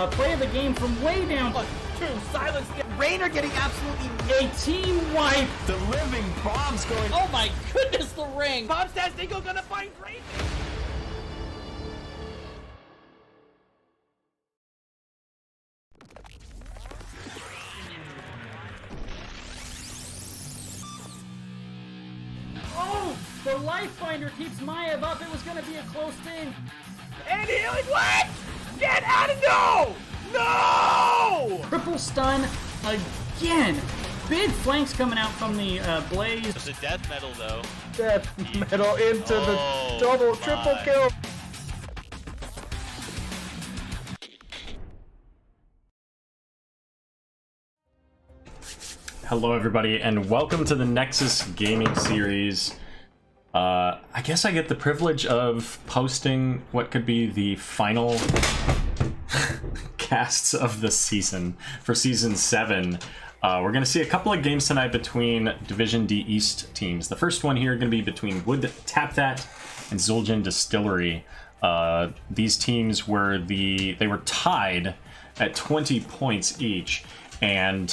play of the game from way down. True, silence. Rainer getting absolutely A team wipe. The living bomb's going. Oh my goodness, the ring! Bomb says Dingo gonna find Rainer! Oh, the life finder keeps Maev up. It was gonna be a close thing. And healing, what? Get out of no! No! Triple stun again. Big flanks coming out from the Blaze. It's a death metal though. Death metal into the double, triple kill. Hello everybody and welcome to the Nexus Gaming Series. I guess I get the privilege of posting what could be the final casts of the season for Season 7. We're going to see a couple of games tonight between Division D East teams. The first one here is going to be between Would Tap That and Zul'jin Distillery. These teams were they were tied at 20 points each, and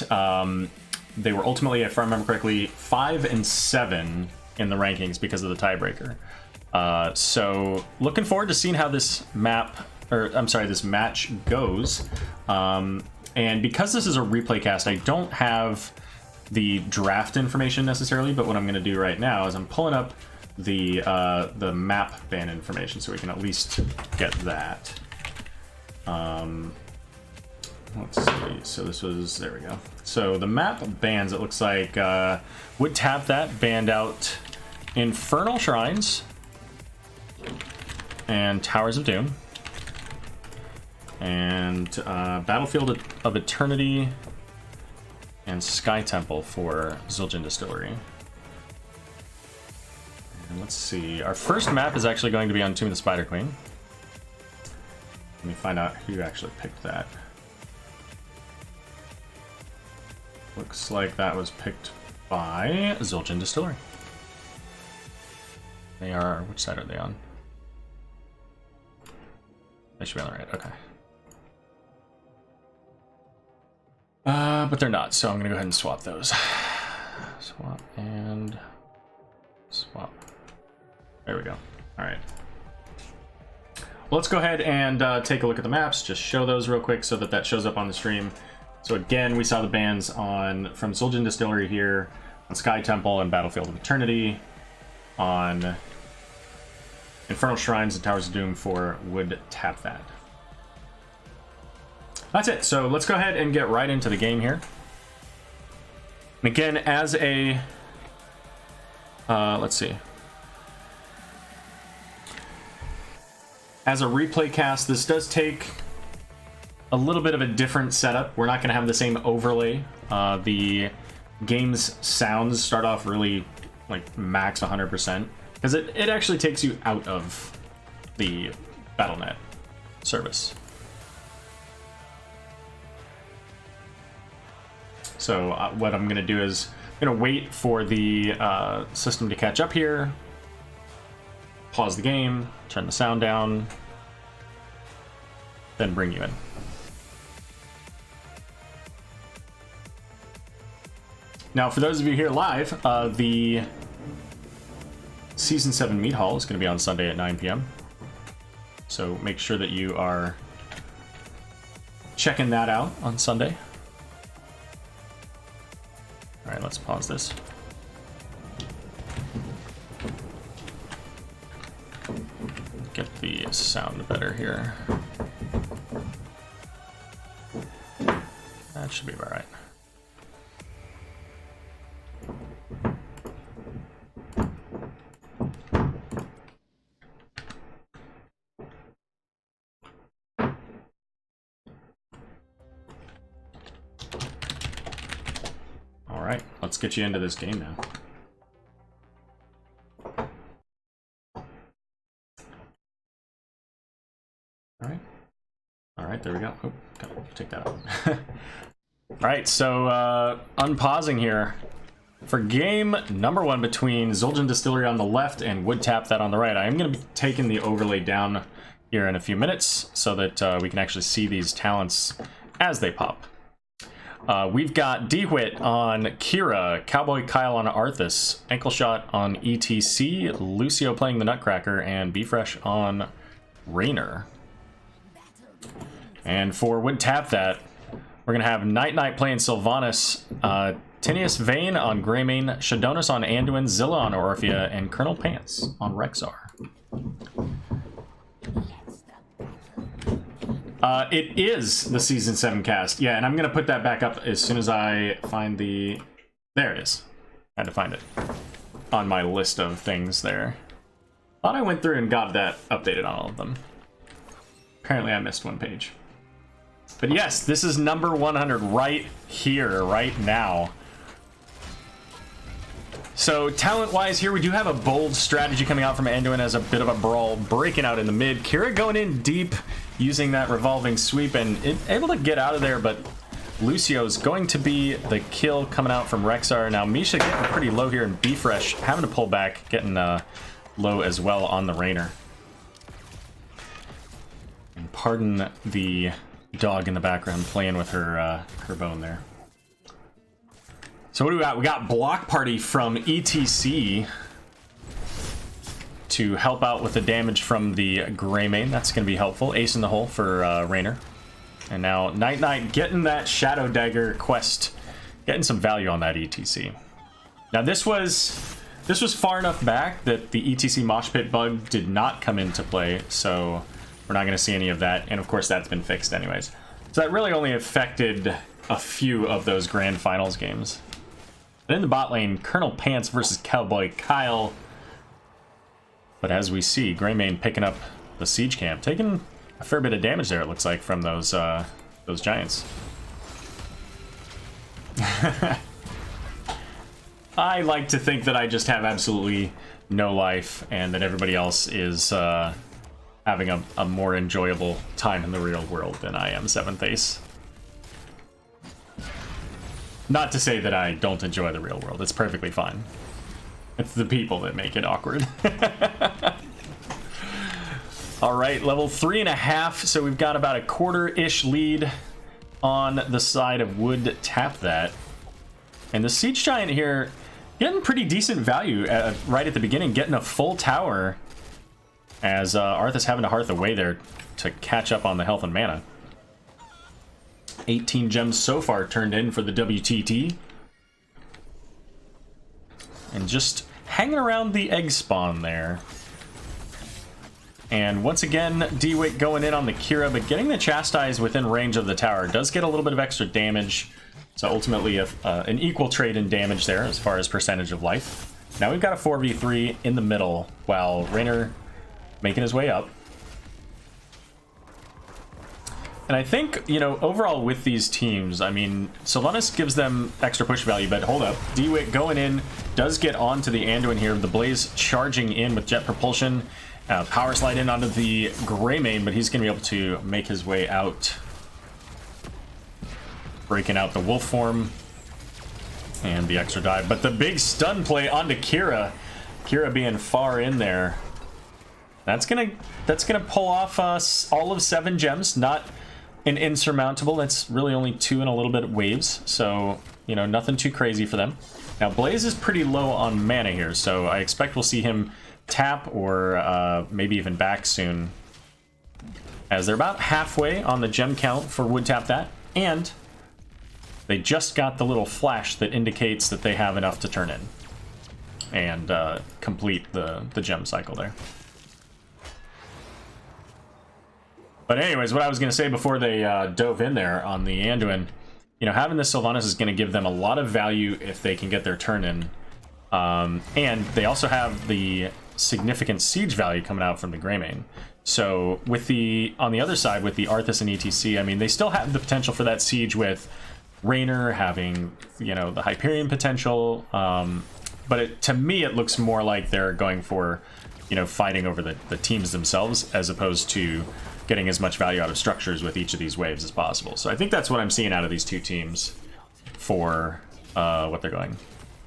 they were ultimately, if I remember correctly, 5 and 7 in the rankings because of the tiebreaker. So looking forward to seeing how this this match goes. And because this is a replay cast, I don't have the draft information necessarily, but what I'm going to do right now is I'm pulling up the map ban information so we can at least get that. Let's see. So this was, there we go. So the map bans, it looks like Would Tap That banned out Infernal Shrines and Towers of Doom, and Battlefield of Eternity and Sky Temple for Zul'jin Distillery. And let's see, our first map is actually going to be on Tomb of the Spider Queen. Let me find out who actually picked that. Looks like that was picked by Zul'jin Distillery. They are, which side are they on? They should be on the right, okay. But they're not, so I'm gonna go ahead and swap those. Swap and swap. There we go. All right. Well, let's go ahead and take a look at the maps. Just show those real quick so that shows up on the stream. So again, we saw the bans from Zul'jin Distillery here, on Sky Temple and Battlefield of Eternity, on Infernal Shrines and Towers of Doom for Would Tap That. That's it. So let's go ahead and get right into the game here. And again, as a let's see. As a replay cast, this does take a little bit of a different setup. We're not going to have the same overlay. The game's sounds start off really like max 100%, because it actually takes you out of the BattleNet service. So what I'm going to do is I'm going to wait for the system to catch up here, pause the game, turn the sound down, then bring you in. Now, for those of you here live, the Season 7 Meat Hall is going to be on Sunday at 9 p.m. So make sure that you are checking that out on Sunday. All right, let's pause this. Get the sound better here. That should be about right. Let's get you into this game now. All right, there we go. Oh, gotta take that out. All right, so unpausing here for game number 1 between Zul'jin Distillery on the left and Would Tap That on the right. I am going to be taking the overlay down here in a few minutes so that we can actually see these talents as they pop. We've got DeWitt on Kira, Cowboy Kyle on Arthas, Ankle Shot on ETC, Lucio playing the Nutcracker, and B-Fresh on Raynor. And for Would Tap That, we're going to have Night Knight playing Sylvanas, Tinius Vane on Greymane, Shadonis on Anduin, Zilla on Orphea, and Colonel Pants on Rexar. It is the Season 7 cast. Yeah, and I'm going to put that back up as soon as I find the... There it is. I had to find it on my list of things there. Thought I went through and got that updated on all of them. Apparently I missed one page. But yes, this is number 100 right here, right now. So talent-wise here, we do have a bold strategy coming out from Anduin as a bit of a brawl, breaking out in the mid. Kira going in deep, using that revolving sweep, and able to get out of there, but Lucio's going to be the kill coming out from Rexar. Now Misha getting pretty low here, and B-Fresh having to pull back, getting low as well on the Raynor. And pardon the dog in the background playing with her bone there. So what do we got? We got Block Party from ETC to help out with the damage from the Greymane. That's going to be helpful. Ace in the hole for Raynor. And now Night Knight getting that Shadow Dagger quest, getting some value on that ETC. Now this was far enough back that the ETC Mosh Pit bug did not come into play, so we're not going to see any of that, and of course that's been fixed anyways. So that really only affected a few of those Grand Finals games. And in the bot lane, Colonel Pants versus Cowboy Kyle. But as we see, Greymane picking up the Siege Camp, taking a fair bit of damage there, it looks like, from those giants. I like to think that I just have absolutely no life, and that everybody else is having a more enjoyable time in the real world than I am, 7th Ace. Not to say that I don't enjoy the real world, it's perfectly fine. It's the people that make it awkward. Alright, level 3.5, so we've got about a quarter-ish lead on the side of Would Tap That. And the Siege Giant here, getting pretty decent value right at the beginning, getting a full tower, as Arthas having to hearth away there to catch up on the health and mana. 18 gems so far turned in for the WTT. And just hanging around the egg spawn there. And once again, DeWitt going in on the Kira, but getting the Chastise within range of the tower does get a little bit of extra damage. So ultimately an equal trade in damage there as far as percentage of life. Now we've got a 4v3 in the middle while Raynor making his way up. And I think, you know, overall with these teams, I mean, Sylvanas gives them extra push value, but hold up. DeWitt going in, does get onto the Anduin here. The Blaze charging in with jet propulsion. Power slide in onto the Greymane, but he's going to be able to make his way out. Breaking out the wolf form. And the extra dive. But the big stun play onto Kira. Kira being far in there. That's gonna pull off all of 7 gems. Not an insurmountable. It's really only 2 and a little bit of waves. So, you know, nothing too crazy for them. Now, Blaze is pretty low on mana here, so I expect we'll see him tap or maybe even back soon, as they're about halfway on the gem count for Would Tap That, and they just got the little flash that indicates that they have enough to turn in and complete the gem cycle there. But anyways, what I was going to say before they dove in there on the Anduin, you know, having this Sylvanas is going to give them a lot of value if they can get their turn in. And they also have the significant siege value coming out from the Greymane. So with on the other side, with the Arthas and ETC, I mean, they still have the potential for that siege with Raynor having, you know, the Hyperion potential. But to me, it looks more like they're going for, you know, fighting over the teams themselves, as opposed to getting as much value out of structures with each of these waves as possible. So I think that's what I'm seeing out of these two teams for what they're going.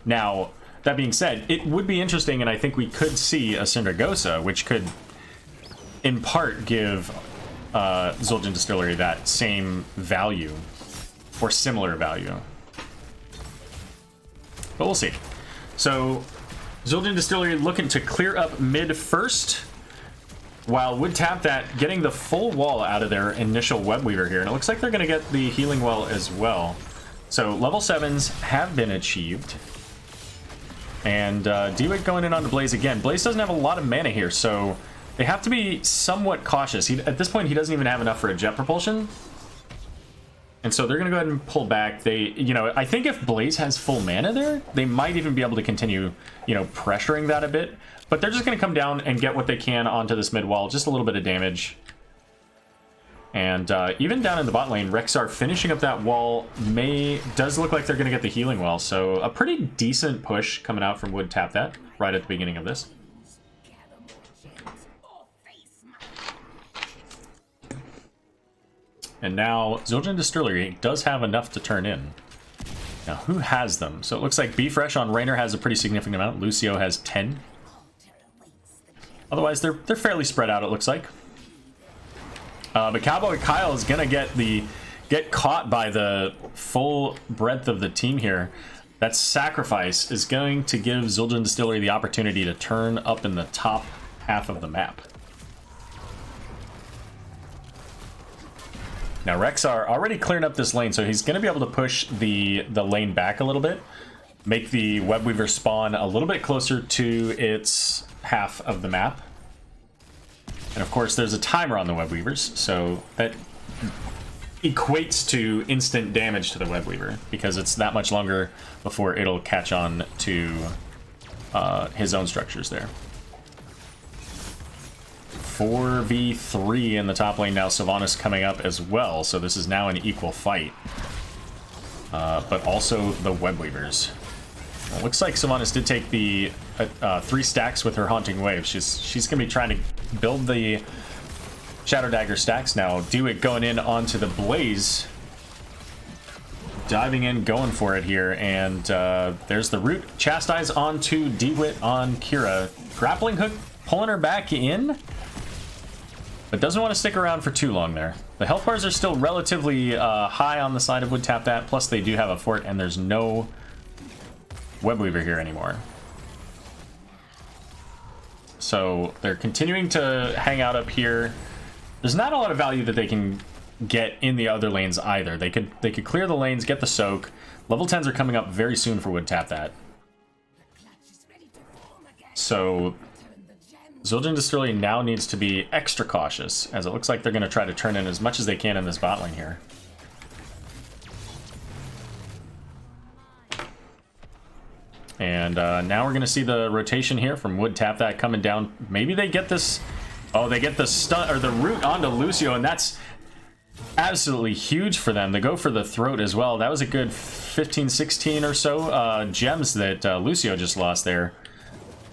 Now, that being said, it would be interesting, and I think we could see a Syndragosa, which could in part give Zul'jin Distillery that same value, or similar value. But we'll see. So, Zul'jin Distillery looking to clear up mid first, while Wood Tap That getting the full wall out of their initial Web Weaver here. And it looks like they're going to get the Healing Well as well. So, level 7s have been achieved. And Dewey going in on the Blaze again. Blaze doesn't have a lot of mana here, so they have to be somewhat cautious. At this point, he doesn't even have enough for a jet propulsion. And so they're going to go ahead and pull back. They, you know, I think if Blaze has full mana there, they might even be able to continue, you know, pressuring that a bit. But they're just going to come down and get what they can onto this mid wall. Just a little bit of damage. And even down in the bot lane, Rexar finishing up that wall does look like they're going to get the Healing Well. So a pretty decent push coming out from Wood Tap That right at the beginning of this. And now Zul'jin Distillery does have enough to turn in. Now, who has them? So it looks like B-Fresh on Raynor has a pretty significant amount. Lucio has 10. Otherwise, they're fairly spread out, it looks like. But Cowboy Kyle is going to get caught by the full breadth of the team here. That sacrifice is going to give Zul'jin Distillery the opportunity to turn up in the top half of the map. Now Rexar already cleared up this lane, so he's going to be able to push the lane back a little bit, make the Web Weaver spawn a little bit closer to its half of the map. And of course there's a timer on the Web Weavers, so that equates to instant damage to the Web Weaver, because it's that much longer before it'll catch on to his own structures there. 4v3 in the top lane now. Sylvanas coming up as well, so this is now an equal fight. But also the Web Weavers. Well, it looks like Sylvanas did take the 3 stacks with her Haunting Wave. She's going to be trying to build the Shadow Dagger stacks now. Dewitt going in onto the Blaze. Diving in, going for it here, and there's the root. Chastise onto Dewitt on Kira. Grappling Hook pulling her back in, but doesn't want to stick around for too long there. The health bars are still relatively high on the side of Wood Tap That, plus they do have a fort, and there's no Web Weaver here anymore. So they're continuing to hang out up here. There's not a lot of value that they can get in the other lanes either. They could clear the lanes, get the soak. Level 10s are coming up very soon for Wood Tap That. So Zul'jin Distillery now needs to be extra cautious, as it looks like they're going to try to turn in as much as they can in this bot lane here. And now we're going to see the rotation here from Wood Tap That coming down. Maybe they get this... Oh, they get the stun or the root onto Lucio, and that's absolutely huge for them. They go for the throat as well. That was a good 15, 16 or so gems that Lucio just lost there.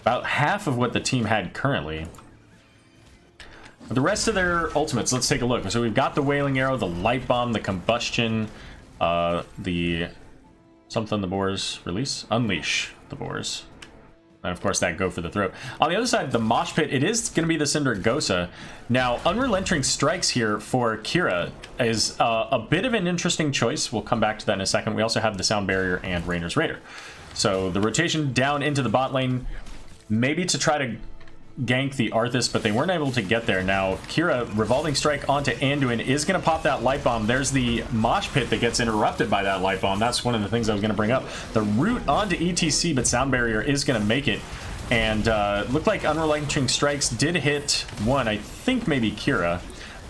About half of what the team had currently. But the rest of their ultimates, let's take a look. So we've got the Wailing Arrow, the Light Bomb, the Combustion, the something the Boars release? Unleash the Boars. And of course that go for the throat. On the other side, the Mosh Pit, it is going to be the Cinder Gosa. Now, Unrelenting Strikes here for Kira is a bit of an interesting choice. We'll come back to that in a second. We also have the Sound Barrier and Rainer's Raider. So the rotation down into the bot lane, maybe to try to gank the Arthas, but they weren't able to get there. Now, Kira, Revolving Strike onto Anduin, is going to pop that Light Bomb. There's the Mosh Pit that gets interrupted by that Light Bomb. That's one of the things I was going to bring up. The root onto ETC, but Sound Barrier is going to make it. And looked like Unrelenting Strikes did hit one, I think maybe Kira.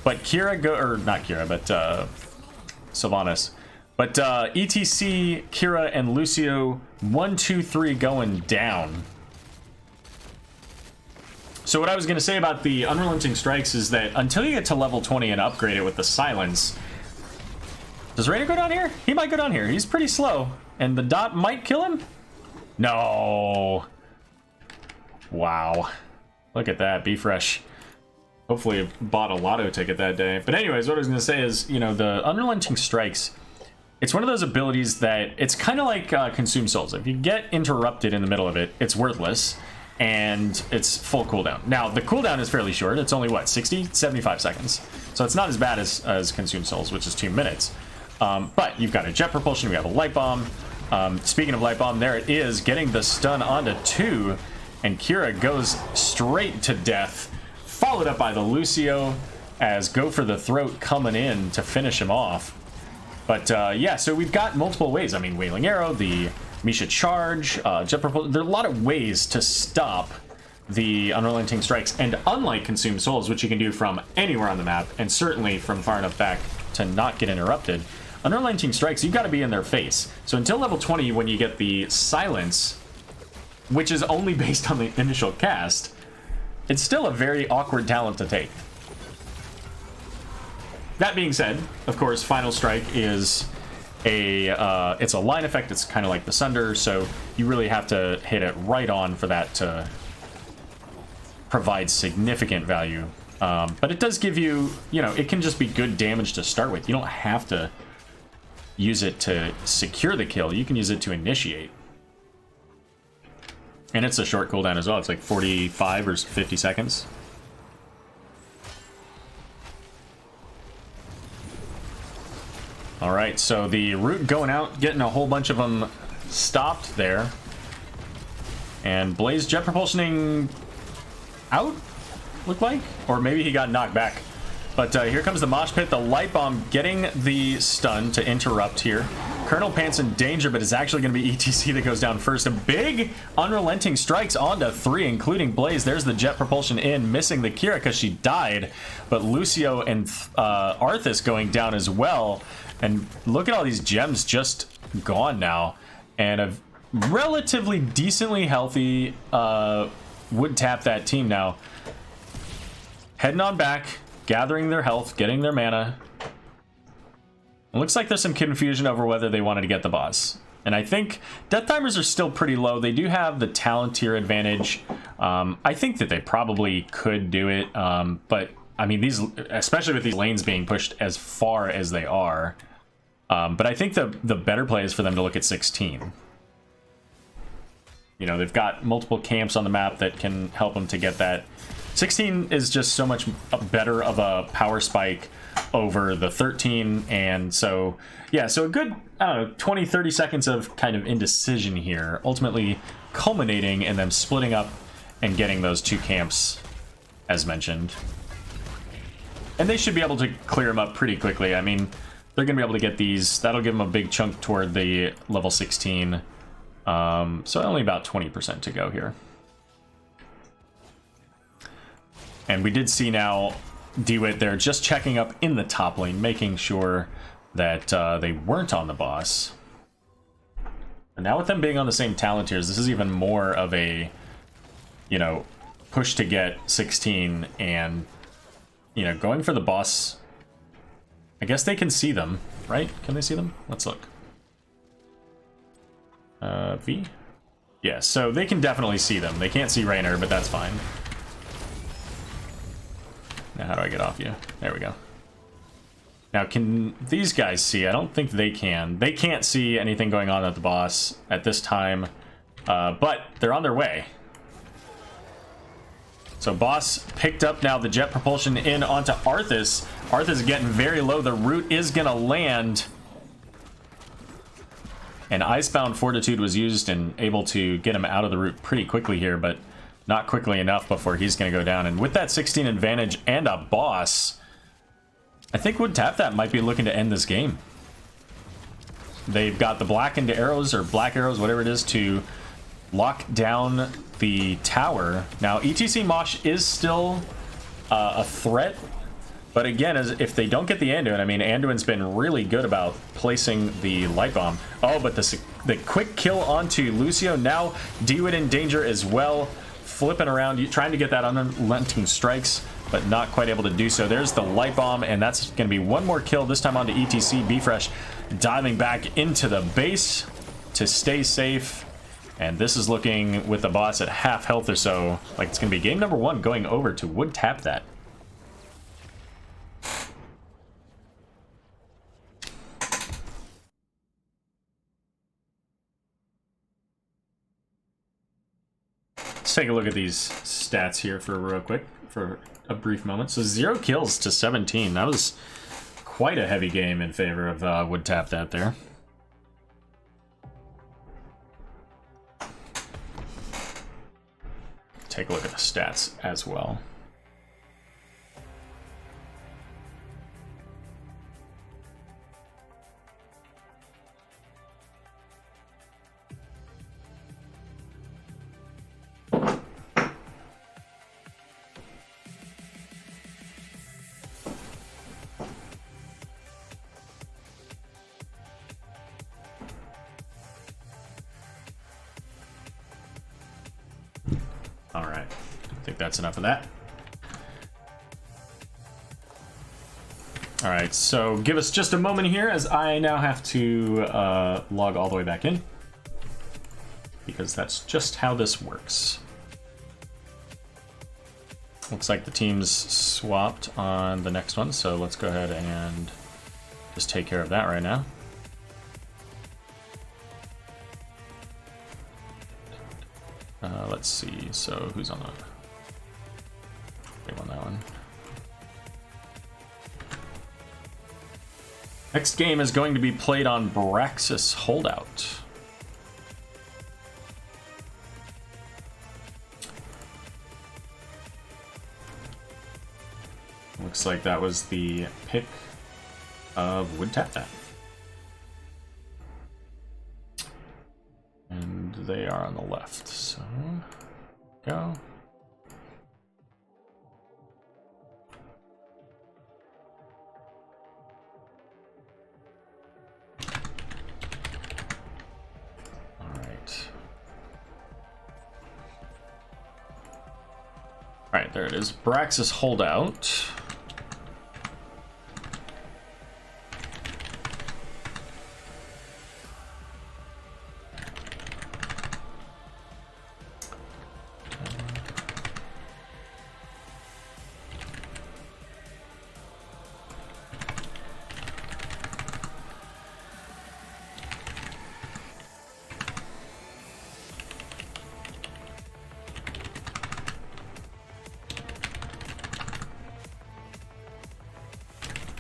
But Kira not Kira, but Sylvanas. But ETC, Kira, and Lucio, 1, 2, 3 going down. So what I was going to say about the Unrelenting Strikes is that until you get to level 20 and upgrade it with the Silence... Does Rainer go down here? He might go down here. He's pretty slow. And the dot might kill him? No. Wow. Look at that. Be fresh. Hopefully bought a lotto ticket that day. But anyways, what I was going to say is, you know, the Unrelenting Strikes... It's one of those abilities that... It's kind of like Consume Souls. If you get interrupted in the middle of it, it's worthless. and it's full cooldown. Now, the cooldown is fairly short. It's only, what, 60, 75 seconds. So it's not as bad as Consume Souls, which is 2 minutes. But you've got a jet propulsion, we have a light bomb. Speaking of light bomb, there it is, getting the stun onto 2, and Kira goes straight to death, followed up by the Lucio, as Go for the Throat coming in to finish him off. But yeah, so we've got multiple ways. I mean, Wailing Arrow, the Misha Charge, Jet Propulsion. There are a lot of ways to stop the Unrelenting Strikes. And unlike Consume Souls, which you can do from anywhere on the map, and certainly from far enough back to not get interrupted, Unrelenting Strikes, you've got to be in their face. So until level 20, when you get the Silence, which is only based on the initial cast, it's still a very awkward talent to take. That being said, of course, Final Strike is it's a line effect. It's kind of like the Sunder, so you really have to hit it right on for that to provide significant value. But it does give you, you know, it can just be good damage to start with. You don't have to use it to secure the kill. You can use it to initiate. And it's a short cooldown as well. It's like 45 or 50 seconds. All right, so the root going out, getting a whole bunch of them stopped there. And Blaze jet propulsioning out, looked like? Or maybe he got knocked back. But here comes the mosh pit, the light bomb getting the stun to interrupt here. Colonel Pants in danger, but it's actually going to be ETC that goes down first. A big Unrelenting Strikes onto 3, including Blaze. There's the jet propulsion in, missing the Kira because she died. But Lucio and Arthas going down as well. And look at all these gems just gone now. And a relatively decently healthy would tap that team now. Heading on back, gathering their health, getting their mana. It looks like there's some confusion over whether they wanted to get the boss. And I think death timers are still pretty low. They do have the talent tier advantage. I think that they probably could do it. But, I mean, these, especially with these lanes being pushed as far as they are. But I think the better play is for them to look at 16. You know, they've got multiple camps on the map that can help them to get that. 16 is just so much better of a power spike over the 13, and so yeah, so a good, I don't know, 20-30 seconds of kind of indecision here, ultimately culminating in them splitting up and getting those 2 camps as mentioned. And they should be able to clear them up pretty quickly. I mean, they're gonna be able to get these, that'll give them a big chunk toward the level 16. So only about 20% to go here. And we did see now DeWitt there just checking up in the top lane, making sure that they weren't on the boss. And now with them being on the same talent tiers, this is even more of a, you know, push to get 16 and, you know, going for the boss. I guess they can see them, right? Can they see them? Let's look. V? Yeah, so they can definitely see them. They can't see Raynor, but that's fine. Now, how do I get off you? There we go. Now, can these guys see? I don't think they can. They can't see anything going on at the boss at this time, but they're on their way. So boss picked up now the jet propulsion in onto Arthas. Arthas is getting very low. The root is going to land. And Icebound Fortitude was used and able to get him out of the root pretty quickly here, but not quickly enough before he's going to go down. And with that 16 advantage and a boss, I think Would Tap That might be looking to end this game. They've got the blackened arrows, or black arrows, whatever it is, to lock down the tower. Now, ETC Mosh is still a threat, but again, as if they don't get the Anduin, I mean, Anduin's been really good about placing the light bomb. Oh, but the quick kill onto Lucio. Now, DeWitt in danger as well. Flipping around, trying to get that Unrelenting Strikes, but not quite able to do so. There's the light bomb, and that's going to be one more kill, this time onto ETC. Bfresh diving back into the base to stay safe. And this is looking, with the boss at half health or so, like it's going to be game number 1 going over to Would Tap That. take a look at these stats here for real quick, for a brief moment. So 0 kills to 17. That was quite a heavy game in favor of Would Tap That there. Take a look at the stats as well. All right, I think that's enough of that. All right, so give us just a moment here as I now have to log all the way back in, because that's just how this works. Looks like the teams swapped on the next one, so let's go ahead and just take care of that right now. Let's see, so who's on the... They won that one. Next game is going to be played on Braxis Holdout. Looks like that was the pick of Would Tap That. And they are on the left, so go. All right, there it is. Braxis Holdout.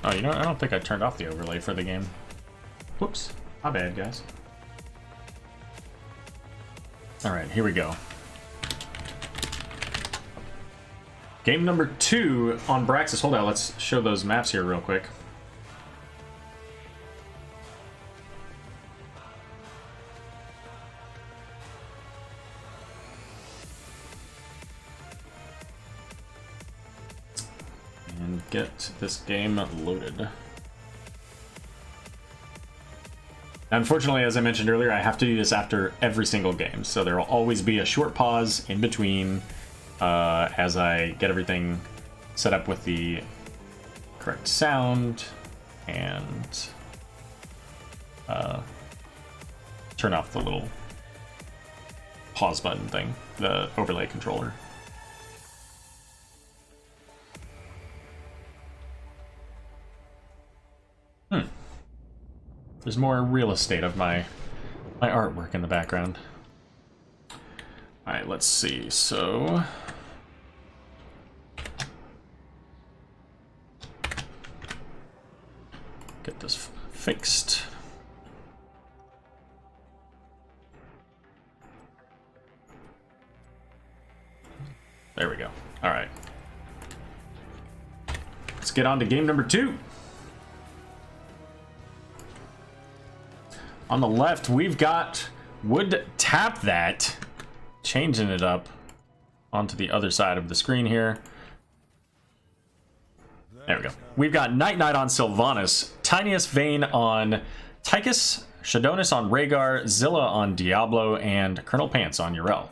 Oh, you know, I don't think I turned off the overlay for the game. Whoops. My bad, guys. Alright, here we go. Game number 2 on Braxis Holdout. Let's show those maps here real quick. And get this game loaded. Now, unfortunately, as I mentioned earlier, I have to do this after every single game, so there will always be a short pause in between as I get everything set up with the correct sound and turn off the little pause button thing, the overlay controller. There's more real estate of my artwork in the background. Alright, let's see. So get this fixed. There we go. Alright. Let's get on to game number 2. On the left, we've got Would Tap That, changing it up onto the other side of the screen here. There we go. We've got Night Knight on Sylvanas, Tiniest Vein on Tychus, Shadonis on Rhaegar, Zilla on Diablo, and Colonel Pants on Yrel.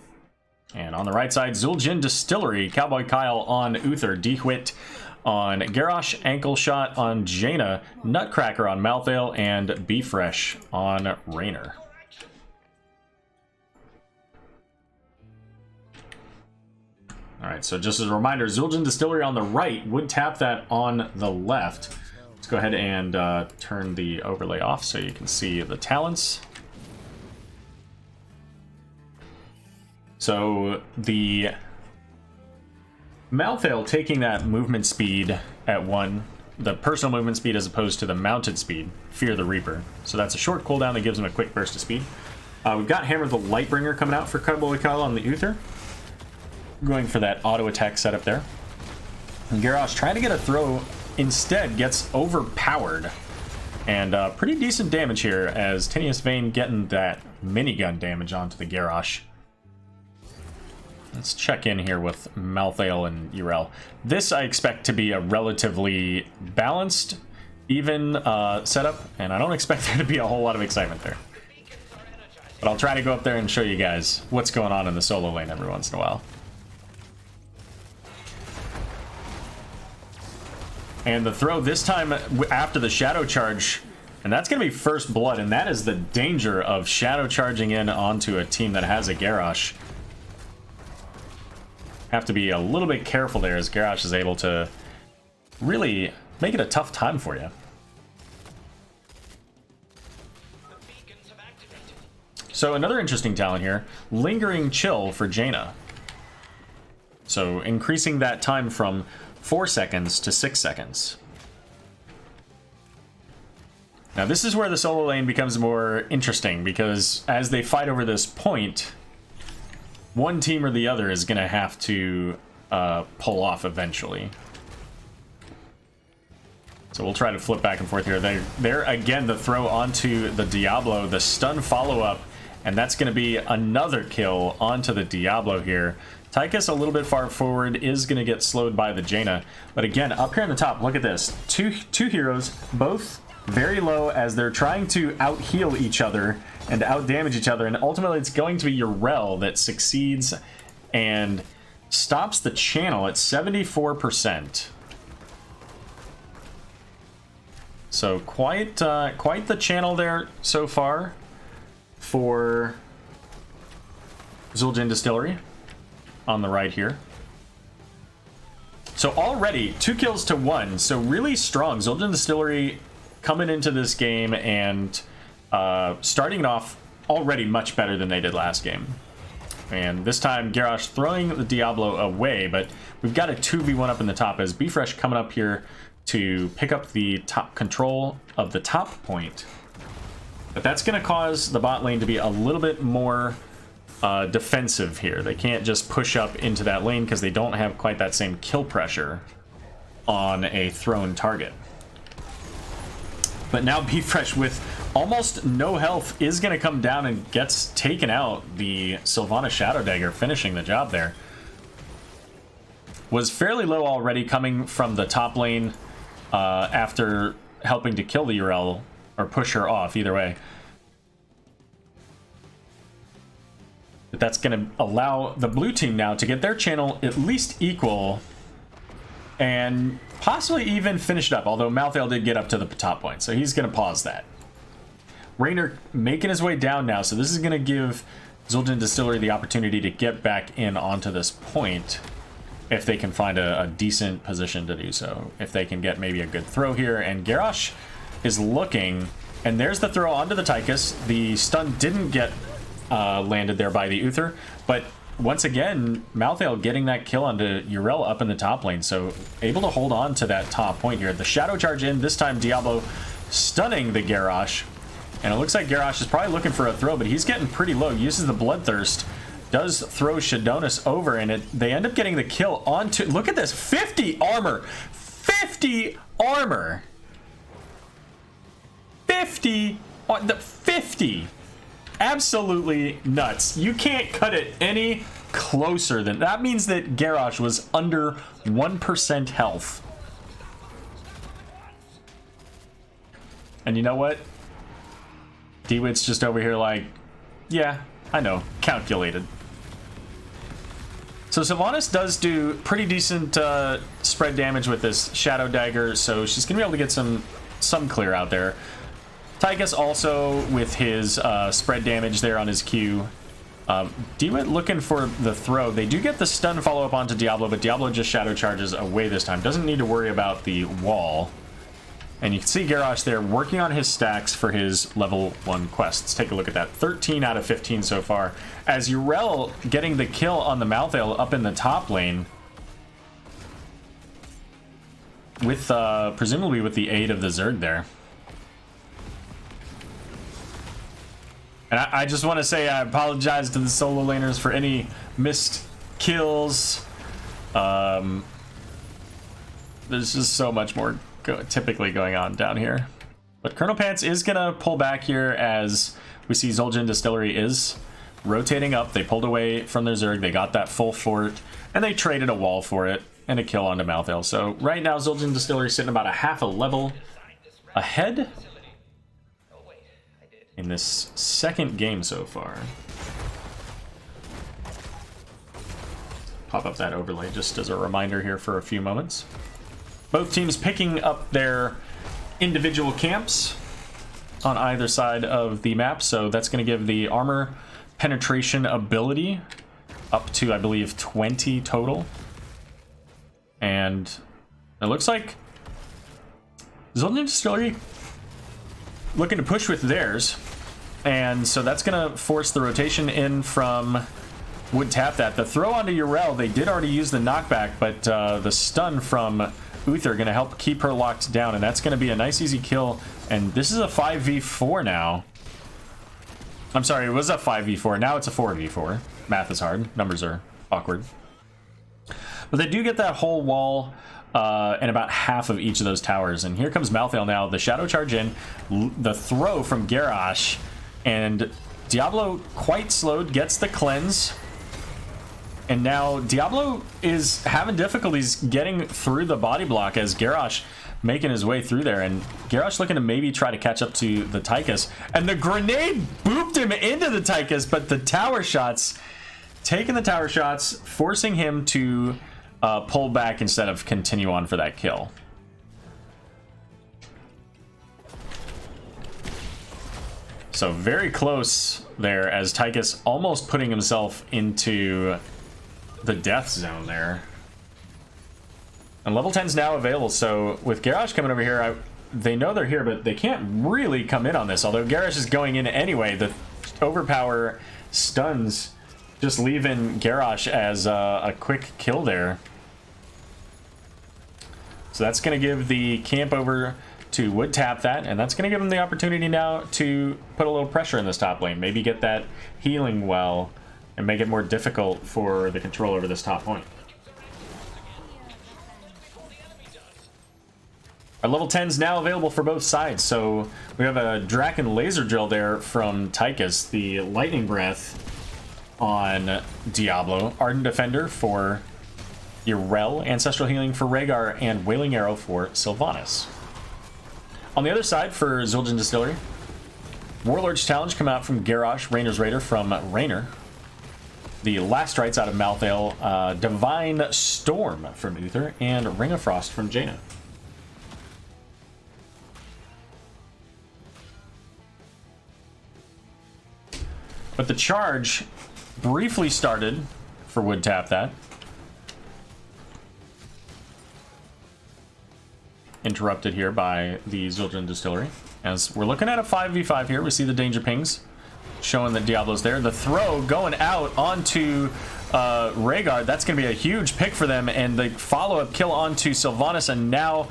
And on the right side, Zul'jin Distillery, Cowboy Kyle on Uther, Dehwit on Garrosh, Ankle Shot on Jaina, Nutcracker on Malthael, and Be Fresh on Raynor. Alright, so just as a reminder, Zul'jin Distillery on the right, Would Tap That on the left. Let's go ahead and turn the overlay off so you can see the talents. So the Malthael taking that movement speed at 1, the personal movement speed as opposed to the mounted speed, Fear the Reaper. So that's a short cooldown that gives him a quick burst of speed. We've got Hammer the Lightbringer coming out for Kuboikal on the Uther. Going for that auto attack setup there. And Garrosh trying to get a throw, instead gets overpowered. And pretty decent damage here as Tenuous Vein getting that minigun damage onto the Garrosh. Let's check in here with Malthael and Yrel. This I expect to be a relatively balanced, even setup, and I don't expect there to be a whole lot of excitement there. But I'll try to go up there and show you guys what's going on in the solo lane every once in a while. And the throw this time after the Shadow Charge, and that's going to be first blood, and that is the danger of Shadow Charging in onto a team that has a Garrosh. Have to be a little bit careful there as Garrosh is able to really make it a tough time for you. So another interesting talent here, Lingering Chill for Jaina. So increasing that time from 4 seconds to 6 seconds. Now this is where the solo lane becomes more interesting, because as they fight over this point, one team or the other is going to have to pull off eventually. So we'll try to flip back and forth here. There again, the throw onto the Diablo, the stun follow-up, and that's going to be another kill onto the Diablo here. Tychus a little bit far forward is going to get slowed by the Jaina. But again, up here on the top, look at this. Two heroes, both very low as they're trying to out-heal each other and out-damage each other. And ultimately, it's going to be Yrel that succeeds and stops the channel at 74%. So quite the channel there so far for Zul'jin Distillery on the right here. So already 2 kills to 1, so really strong. Zul'jin Distillery coming into this game and starting it off already much better than they did last game. And this time Garrosh throwing the Diablo away, but we've got a 2v1 up in the top as Bfresh coming up here to pick up the top control of the top point. But that's going to cause the bot lane to be a little bit more defensive here. They can't just push up into that lane because they don't have quite that same kill pressure on a thrown target. But now Bfresh with almost no health is going to come down and gets taken out. The Sylvana Shadow Dagger finishing the job there. Was fairly low already coming from the top lane after helping to kill the Yrel, or push her off, either way. But that's going to allow the blue team now to get their channel at least equal and possibly even finish it up, although Malthael did get up to the top point, so he's going to pause that. Raynor making his way down now, so this is going to give Zul'jin Distillery the opportunity to get back in onto this point if they can find a decent position to do so. If they can get maybe a good throw here, and Garrosh is looking, and there's the throw onto the Tychus. The stun didn't get landed there by the Uther, but once again, Malthael getting that kill onto Yrel up in the top lane, so able to hold on to that top point here. The Shadow Charge in, this time Diablo stunning the Garrosh, and it looks like Garrosh is probably looking for a throw, but he's getting pretty low, uses the Bloodthirst, does throw Shadonis over, and they end up getting the kill onto, look at this, 50 armor, 50 armor, 50 on the 50. Absolutely nuts. You can't cut it any closer than that. Means that Garrosh was under 1% health. And you know what? DeWitt's just over here like, yeah, I know, calculated. So Sylvanas does do pretty decent spread damage with this Shadow Dagger, so she's gonna be able to get some clear out there. Tychus also with his spread damage there on his Q. DeWitt looking for the throw. They do get the stun follow-up onto Diablo, but Diablo just Shadow Charges away this time. Doesn't need to worry about the wall. And you can see Garrosh there working on his stacks for his level 1 quests. Take a look at that. 13 out of 15 so far. As Urel getting the kill on the Malthael up in the top lane. With, presumably with the aid of the Zerg there. And I just want to say I apologize to the solo laners for any missed kills. There's just so much more typically going on down here. But Colonel Pants is going to pull back here as we see Zul'jin Distillery is rotating up. They pulled away from their Zerg. They got that full fort, and they traded a wall for it and a kill onto Malthael. So right now, Zul'jin Distillery sitting about a half a level ahead in this second game so far. Pop up that overlay just as a reminder here for a few moments. Both teams picking up their individual camps on either side of the map, so that's going to give the armor penetration ability up to, I believe, 20 total. And it looks like Zul'jin Distillery looking to push with theirs, and so that's going to force the rotation in from Would Tap That. The throw onto Urel, they did already use the knockback, but the stun from Uther going to help keep her locked down, and that's going to be a nice easy kill. And this is a 5v4 now. I'm sorry, it was a 5v4. Now it's a 4v4. Math is hard. Numbers are awkward. But they do get that whole wall and about half of each of those towers. And here comes Malthael now. The shadow charge in. The throw from Garrosh. And Diablo, quite slowed, gets the cleanse. And now Diablo is having difficulties getting through the body block as Garrosh making his way through there. And Garrosh looking to maybe try to catch up to the Tychus. And the grenade booped him into the Tychus, but the tower shots, taking the tower shots, forcing him to pull back instead of continue on for that kill. So very close there as Tychus almost putting himself into the death zone there. And level 10's now available, so with Garrosh coming over here, they know they're here, but they can't really come in on this. Although Garrosh is going in anyway, the overpower stuns just leaving Garrosh as a quick kill there. So that's going to give the camp over to Would Tap That, and that's going to give him the opportunity now to put a little pressure in this top lane. Maybe get that healing well and make it more difficult for the control over this top point. Our level 10's now available for both sides, so we have a Draken Laser Drill there from Tychus, the Lightning Breath on Diablo, Ardent Defender for Urel, Ancestral Healing for Rhaegar, and Wailing Arrow for Sylvanas. On the other side for Zul'jin Distillery, Warlord's Challenge come out from Garrosh, Rainer's Raider from Raynor, the Last Rites out of Malthael, Divine Storm from Uther, and Ring of Frost from Jaina. But the charge briefly started for Would Tap That. Interrupted here by the Zul'jin Distillery. As we're looking at a 5v5 here, we see the danger pings showing that Diablo's there. The throw going out onto Rhaegar. That's going to be a huge pick for them. And the follow-up kill onto Sylvanas, and now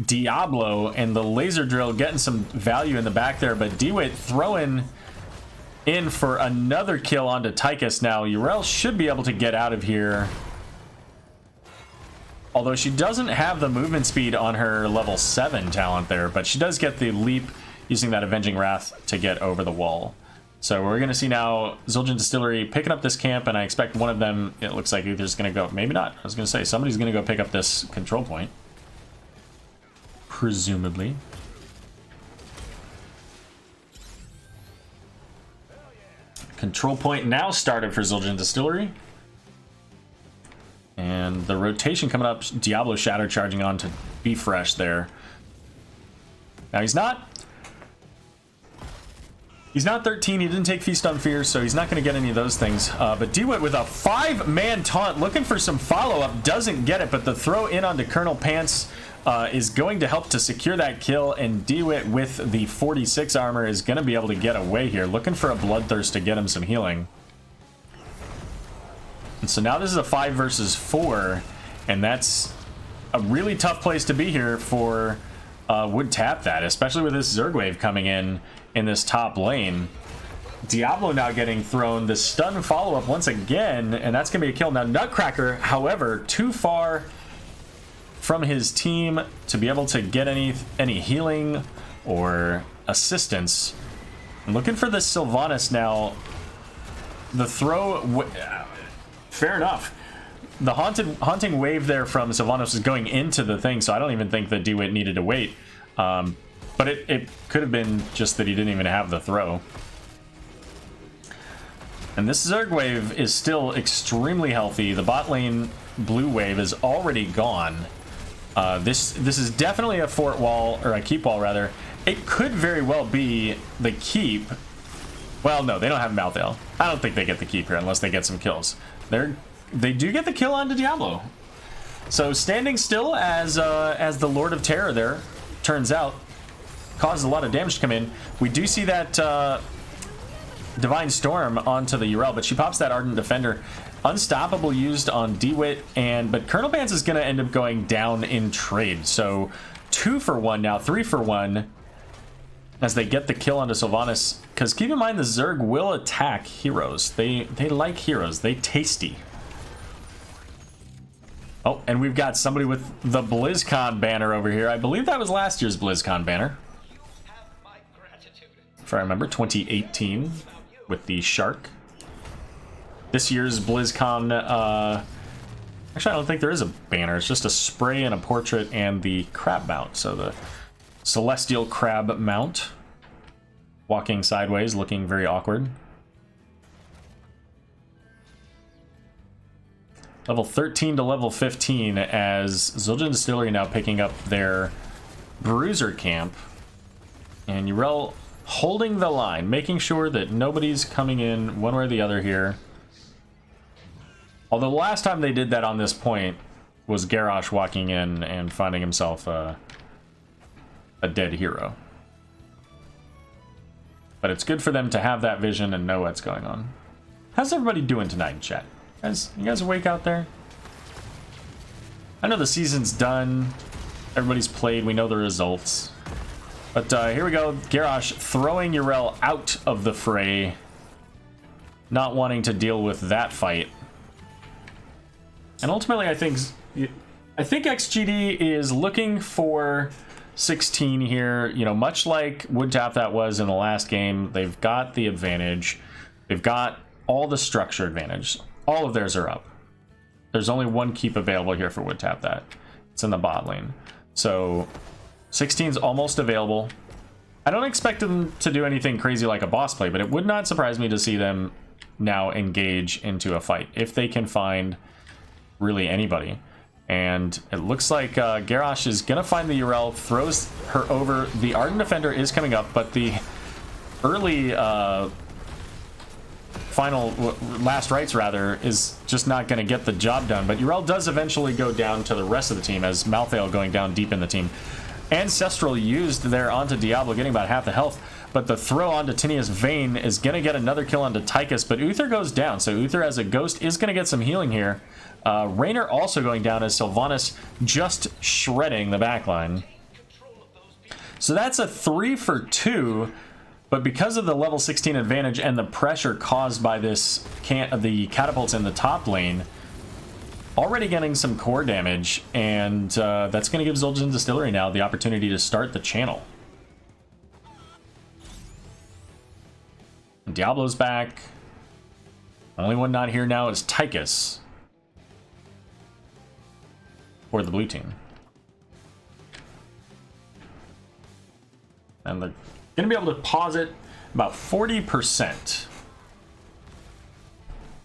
Diablo, and the laser drill getting some value in the back there. But DeWitt throwing in for another kill onto Tychus. Now Urel should be able to get out of here, although she doesn't have the movement speed on her level 7 talent there, but she does get the leap using that Avenging Wrath to get over the wall. So we're going to see now Zul'jin Distillery picking up this camp, and I expect one of them, it looks like Uther's going to go, maybe not, I was going to say somebody's going to go pick up this control point, presumably. Control point now started for Zul'jin Distillery. And the rotation coming up, Diablo Shadow charging on to be fresh there. Now he's not 13, he didn't take Feast on Fear, so he's not going to get any of those things. But DeWitt with a 5-man taunt, looking for some follow-up, doesn't get it, but the throw in onto Colonel Pants is going to help to secure that kill, and DeWitt with the 46 armor is going to be able to get away here, looking for a Bloodthirst to get him some healing. And so now this is a 5 versus 4, and that's a really tough place to be here for Would Tap That, especially with this Zerg wave coming in this top lane. Diablo now getting thrown the stun follow-up once again, and that's going to be a kill. Now Nutcracker, however, too far from his team to be able to get any healing or assistance. I'm looking for this Sylvanas now. The throw, fair enough. The haunting wave there from Sylvanas is going into the thing, so I don't even think that DeWitt needed to wait. But it could have been just that he didn't even have the throw. And this Zerg wave is still extremely healthy. The bot lane blue wave is already gone. This is definitely a fort wall, or a keep wall rather. It could very well be the keep. Well, no, they don't have Malthael. I don't think they get the keep here unless they get some kills. They do get the kill onto Diablo. So standing still as the Lord of Terror there, turns out, causes a lot of damage to come in. We do see that Divine Storm onto the Yrel, but she pops that Ardent Defender. Unstoppable used on DeWitt, but Colonel Pants is going to end up going down in trade. So 2 for 1 now, 3 for 1 as they get the kill onto Sylvanas. Because keep in mind, the Zerg will attack heroes. They like heroes. They tasty. Oh, and we've got somebody with the BlizzCon banner over here. I believe that was last year's BlizzCon banner, if I remember, 2018 with the shark. This year's BlizzCon, actually I don't think there is a banner. It's just a spray and a portrait and the crab mount. So the celestial crab mount walking sideways, looking very awkward. Level 13 to level 15 as Zul'jin Distillery now picking up their Bruiser camp. And Yrel holding the line, making sure that nobody's coming in one way or the other here. Although the last time they did that on this point was Garrosh walking in and finding himself a dead hero. But it's good for them to have that vision and know what's going on. How's everybody doing tonight in chat? You guys awake out there? I know the season's done. Everybody's played. We know the results. But here we go. Garrosh throwing Yrel out of the fray. Not wanting to deal with that fight. And ultimately, I think XGD is looking for 16 here. You know, much like Would Tap That was in the last game, they've got the advantage. They've got all the structure advantage. All of theirs are up. There's only one keep available here for Would Tap That. It's in the bot lane. So 16's almost available. I don't expect them to do anything crazy like a boss play, but it would not surprise me to see them now engage into a fight if they can find really anybody. And it looks like Garrosh is gonna find the Yrel, throws her over. The Ardent Defender is coming up, but the early last rites rather is just not gonna get the job done. But Yrel does eventually go down to the rest of the team as Malthael going down deep in the team. Ancestral used there onto Diablo, getting about half the health, but the throw onto Tinius Vayne is gonna get another kill onto Tychus, but Uther goes down, so Uther as a ghost is gonna get some healing here. Raynor also going down as Sylvanas just shredding the backline. So that's a 3 for 2, but because of the level 16 advantage and the pressure caused by this the catapults in the top lane, already getting some core damage, and that's going to give Zul'jin Distillery now the opportunity to start the channel. And Diablo's back. Only one not here now is Tychus for the blue team. And they're going to be able to pause it about 40%.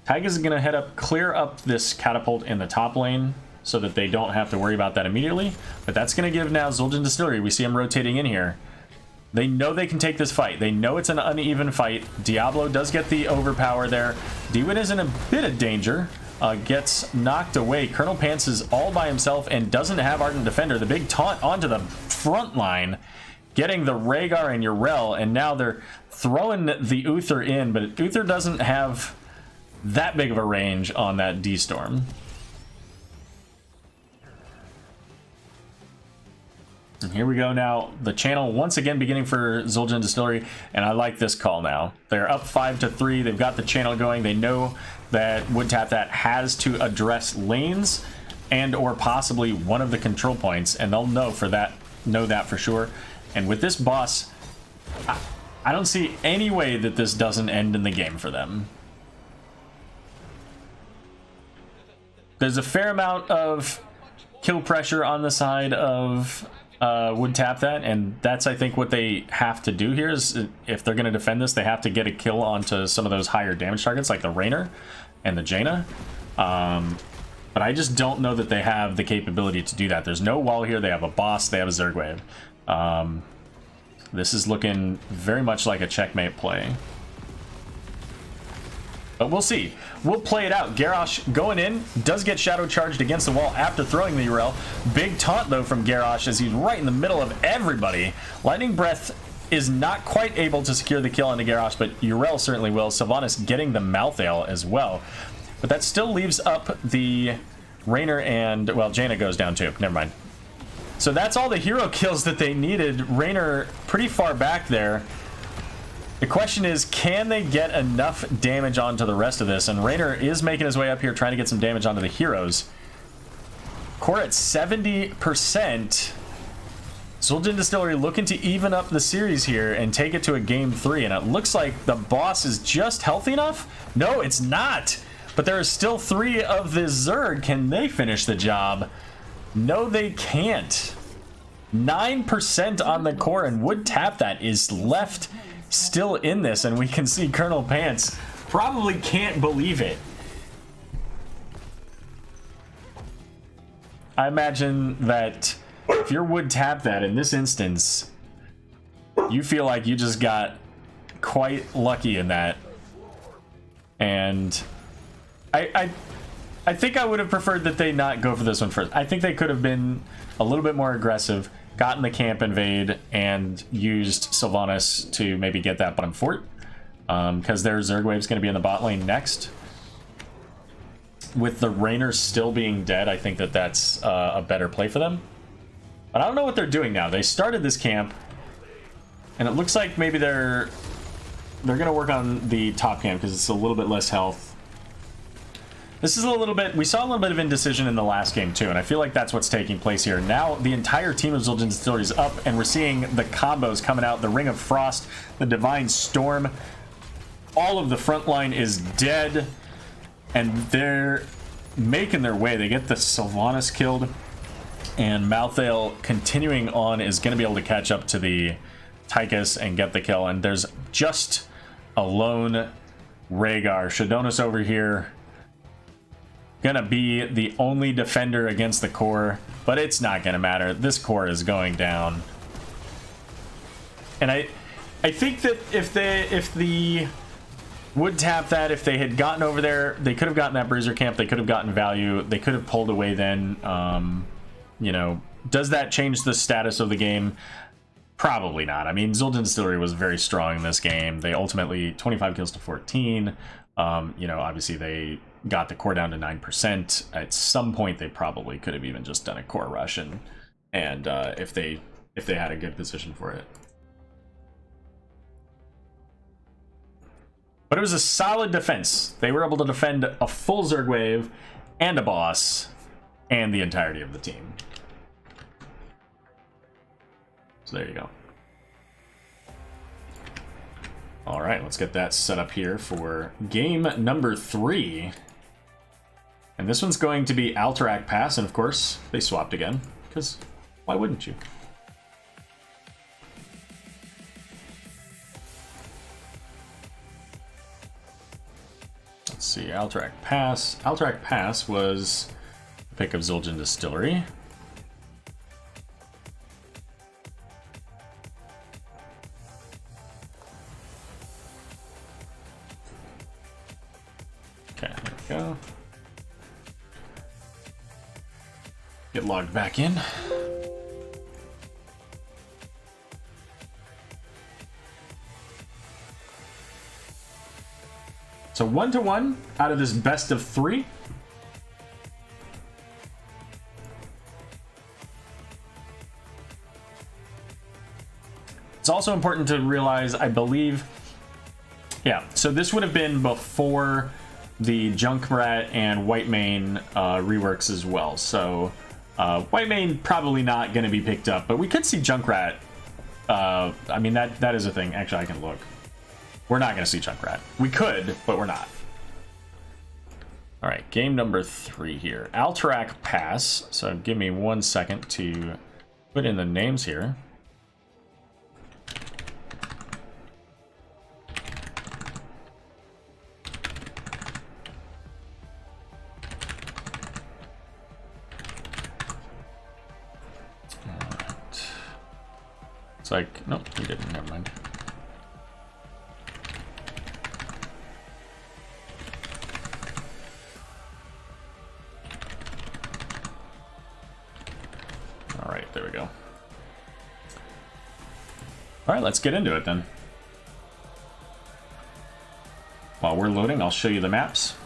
Tychus is going to clear up this catapult in the top lane so that they don't have to worry about that immediately. But that's going to give now Zul'jin Distillery, we see him rotating in here. They know they can take this fight. They know it's an uneven fight. Diablo does get the overpower there. DeWitt is in a bit of danger, gets knocked away. Colonel Pants is all by himself and doesn't have Ardent Defender. The big taunt onto the front line, getting the Rhaegar and Yrel, and now they're throwing the Uther in, but Uther doesn't have that big of a range on that D-Storm. And here we go now. The channel once again beginning for Zul'jin Distillery, and I like this call now. They're up 5-3. They've got the channel going. They know that Wood Tap That has to address lanes and or possibly one of the control points, and they'll know that for sure. And with this boss, I don't see any way that this doesn't end in the game for them. There's a fair amount of kill pressure on the side of Would Tap That, and that's, I think, what they have to do here is if they're going to defend this, they have to get a kill onto some of those higher damage targets like the Raynor and the Jaina. But I just don't know that they have the capability to do that. There's no wall here. They have a boss. They have a Zerg Wave. This is looking very much like a checkmate play. But we'll see. We'll play it out. Garrosh going in, does get shadow charged against the wall after throwing the Yrel. Big taunt, though, from Garrosh as he's right in the middle of everybody. Lightning Breath is not quite able to secure the kill onto Garrosh, but Yrel certainly will. Sylvanas getting the Malthael as well. But that still leaves up the Raynor and, well, Jaina goes down too. Never mind. So that's all the hero kills that they needed. Raynor pretty far back there. The question is, can they get enough damage onto the rest of this? And Raynor is making his way up here, trying to get some damage onto the heroes. Core at 70%. Zul'jin Distillery looking to even up the series here and take it to a game 3. And it looks like the boss is just healthy enough. No, it's not. But there are still 3 of the Zerg. Can they finish the job? No, they can't. 9% on the core, and Would Tap That is left still in this, and we can see Colonel Pants probably can't believe it. I imagine that if you're Would Tap That in this instance, you feel like you just got quite lucky in that. And I think I would have preferred that they not go for this one first. I think they could have been a little bit more aggressive, gotten the camp invade, and used Sylvanas to maybe get that bottom fort. Because their Zerg Wave's going to be in the bot lane next. With the Raynor still being dead, I think that that's a better play for them. But I don't know what they're doing now. They started this camp, and it looks like maybe they're going to work on the top camp because it's a little bit less health. This is a little bit, we saw a little bit of indecision in the last game too, and I feel like that's what's taking place here. Now the entire team of Zul'jin Distillery is up, and we're seeing the combos coming out. The Ring of Frost, the Divine Storm, all of the front line is dead, and they're making their way. They get the Sylvanas killed, and Malthael continuing on is going to be able to catch up to the Tychus and get the kill, and there's just a lone Rhaegar. Shadonis over here gonna be the only defender against the core, but it's not gonna matter. This core is going down, and I think that if the Would Tap That, if they had gotten over there, they could have gotten that bruiser camp. They could have gotten value. They could have pulled away then. You know, does that change the status of the game? Probably not. I mean, Zul'jin Distillery was very strong in this game. They ultimately 25 kills to 14. You know, obviously they got the core down to 9%. At some point, they probably could have even just done a core rush, and if they had a good position for it. But it was a solid defense. They were able to defend a full Zerg Wave and a boss and the entirety of the team. So there you go. All right, let's get that set up here for game number 3. And this one's going to be Alterac Pass, and of course, they swapped again, because why wouldn't you? Let's see, Alterac Pass. Alterac Pass was a pick of Zul'jin Distillery. Okay, there we go. Get logged back in. So 1-1 out of this best of 3. It's also important to realize, I believe, yeah, so this would have been before the Junkrat and Whitemane reworks as well. So Whitemane probably not going to be picked up, but we could see Junkrat. I mean, that is a thing. Actually, I can look. We're not going to see Junkrat. We could, but we're not. All right, game number 3 here. Alterac Pass. So give me 1 second to put in the names here. It's like, nope, he didn't, never mind. All right, there we go. All right, let's get into it then. While we're loading, I'll show you the maps.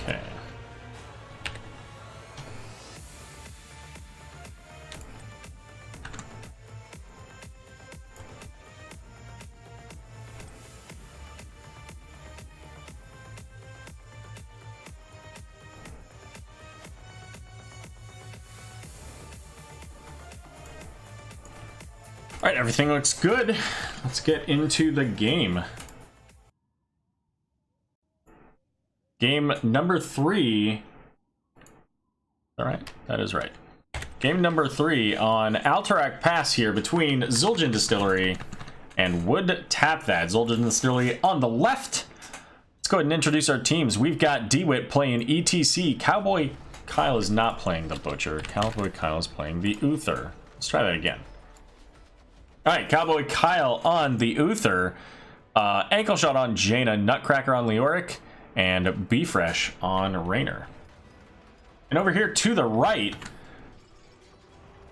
Okay. All right, everything looks good. Let's get into the game. Game number 3. All right, that is right. Game number 3 on Alterac Pass here between Zul'jin Distillery and Wood Tap That. Zul'jin Distillery on the left. Let's go ahead and introduce our teams. We've got DeWitt playing ETC. Cowboy Kyle is not playing the Butcher. Cowboy Kyle is playing the Uther. Let's try that again. All right, Cowboy Kyle on the Uther. Ankle Shot on Jaina. Nutcracker on Leoric. And Be Fresh on Raynor. And over here to the right,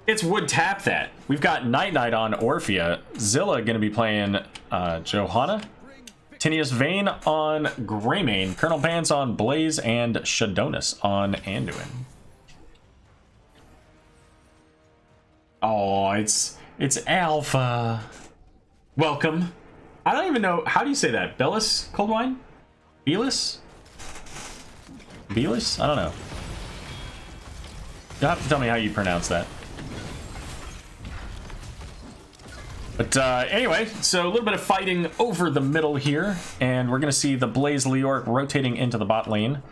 it's Wood Tap That. We've got Night Knight on Orphea. Zilla going to be playing Johanna. Tinius Vane on Greymane. Colonel Pants on Blaze. And Shadonis on Anduin. Oh, it's Alpha. Welcome. I don't even know. How do you say that? Bellis Cold Wine? Belis? Belis? I don't know. You'll have to tell me how you pronounce that. But anyway, so a little bit of fighting over the middle here, and we're going to see the Blaze Leoric rotating into the bot lane.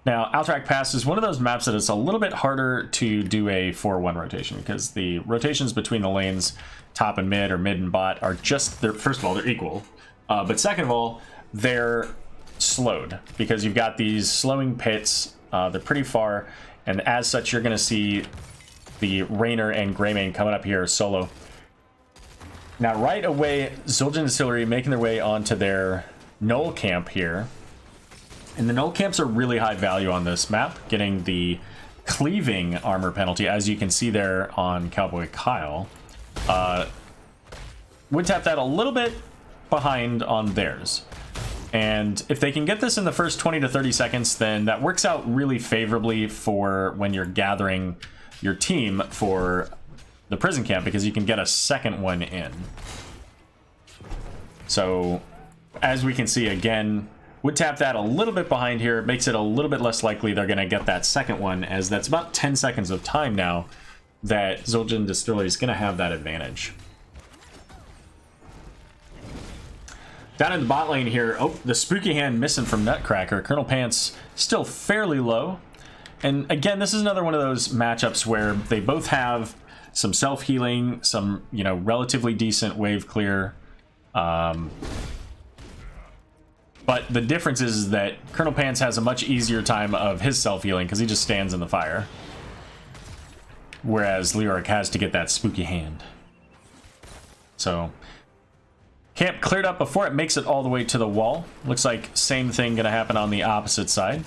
Now, Alterac Pass is one of those maps that it's a little bit harder to do a 4-1 rotation, because the rotations between the lanes, top and mid, or mid and bot, are just, first of all, they're equal. But second of all, they're slowed, because you've got these slowing pits. They're pretty far, and as such, you're going to see the Raynor and Greymane coming up here solo. Now, right away, Zul'jin Distillery making their way onto their Null Camp here. And the Null Camps are really high value on this map, getting the cleaving armor penalty, as you can see there on Cowboy Kyle. Would tap that a little bit behind on theirs. And if they can get this in the first 20 to 30 seconds, then that works out really favorably for when you're gathering your team for the prison camp, because you can get a second one in. So, as we can see, again, would tap that a little bit behind here. It makes it a little bit less likely they're going to get that second one, as that's about 10 seconds of time now that Zul'jin Distillery is going to have that advantage. Down in the bot lane here, oh, the spooky hand missing from Nutcracker. Colonel Pants still fairly low. And again, this is another one of those matchups where they both have some self-healing, some, you know, relatively decent wave clear. But the difference is that Colonel Pants has a much easier time of his self-healing because he just stands in the fire. Whereas Leoric has to get that spooky hand. So, camp cleared up before it makes it all the way to the wall. Looks like same thing going to happen on the opposite side.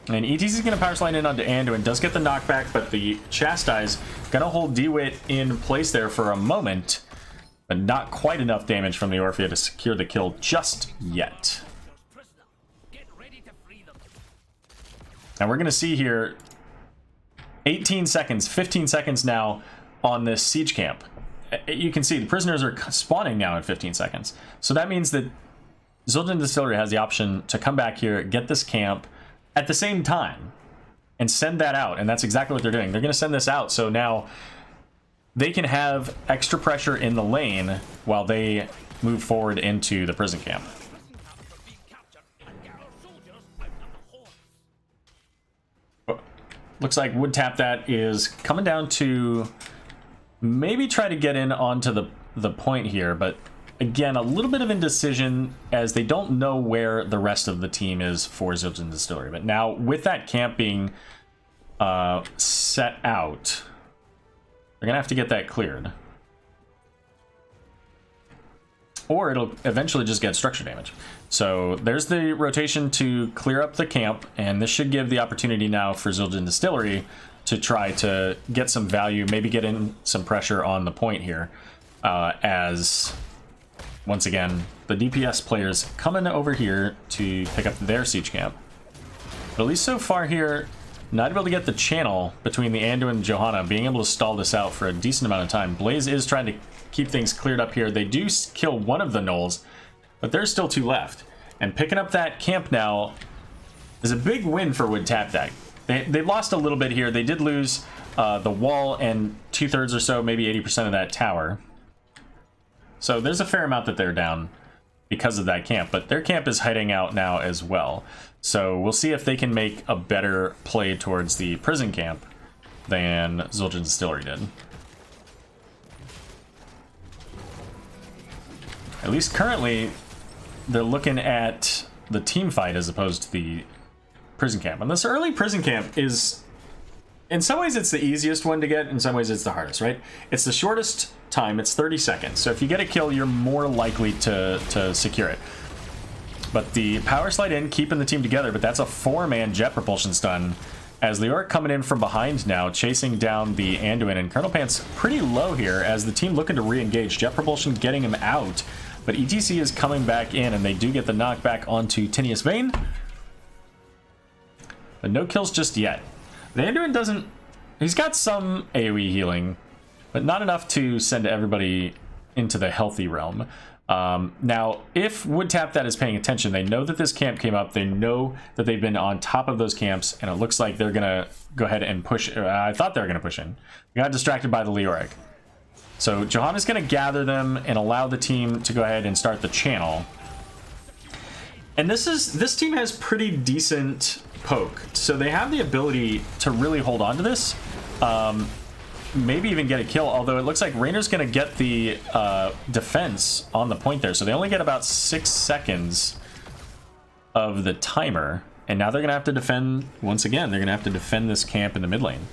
And ETC is going to power slide in onto Anduin. Does get the knockback, but the Chastise going to hold DeWitt in place there for a moment. But not quite enough damage from the Orphea to secure the kill just yet. Now we're going to see here 18 seconds, 15 seconds now on this siege camp. You can see the prisoners are spawning now in 15 seconds. So that means that Zul'jin Distillery has the option to come back here, get this camp at the same time, and send that out. And that's exactly what they're doing. They're going to send this out. So now they can have extra pressure in the lane while they move forward into the prison camp. Looks like Wood Tap That is coming down to maybe try to get in onto the point here, but again, a little bit of indecision as they don't know where the rest of the team is for Zul'jin Distillery. But now, with that camp being set out, they're going to have to get that cleared. Or it'll eventually just get structure damage. So there's the rotation to clear up the camp, and this should give the opportunity now for Zul'jin Distillery to try to get some value, maybe get in some pressure on the point here, as, once again, the DPS players coming over here to pick up their siege camp. But at least so far here, not able to get the channel between the Anduin and Johanna, being able to stall this out for a decent amount of time. Blaze is trying to keep things cleared up here. They do kill one of the gnolls, but there's still two left. And picking up that camp now is a big win for Wood Tap That. They lost a little bit here. They did lose the wall and 2/3 or so, maybe 80% of that tower. So there's a fair amount that they're down because of that camp, but their camp is hiding out now as well. So we'll see if they can make a better play towards the prison camp than Zul'jin Distillery did. At least currently, they're looking at the team fight as opposed to the prison camp. And this early prison camp is, in some ways, it's the easiest one to get. In some ways, it's the hardest, right? It's the shortest time. It's 30 seconds. So if you get a kill, you're more likely to secure it. But the power slide in, keeping the team together, but that's a 4-man jet propulsion stun. As Leoric coming in from behind now, chasing down the Anduin, and Colonel Pants pretty low here as the team looking to re-engage. Jet propulsion getting him out, but ETC is coming back in, and they do get the knockback onto Tinius Vane. But no kills just yet. The Anduin doesn't... He's got some AoE healing, but not enough to send everybody into the healthy realm. Now, if Wood Tap That is paying attention, they know that this camp came up. They know that they've been on top of those camps, and it looks like they're going to go ahead and push. I thought they were going to push in. We got distracted by the Leoric. So Johanna's going to gather them and allow the team to go ahead and start the channel. And this team has pretty decent poke, so they have the ability to really hold on to this. Maybe even get a kill, although it looks like Rainer's going to get the defense on the point there. So they only get about 6 seconds of the timer. And now they're going to have to defend, once again, they're going to have to defend this camp in the mid lane.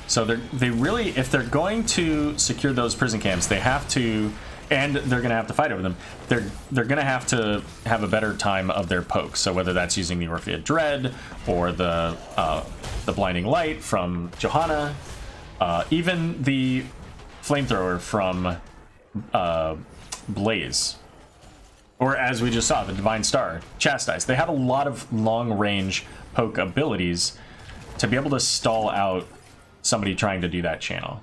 So they really, if they're going to secure those prison camps, they have to, and they're going to have to fight over them, they're going to have a better time of their poke. So whether that's using the Orphea Dread or the Blinding Light from Johanna, even the Flamethrower from Blaze, or as we just saw, the Divine Star, Chastise. They have a lot of long-range poke abilities to be able to stall out somebody trying to do that channel.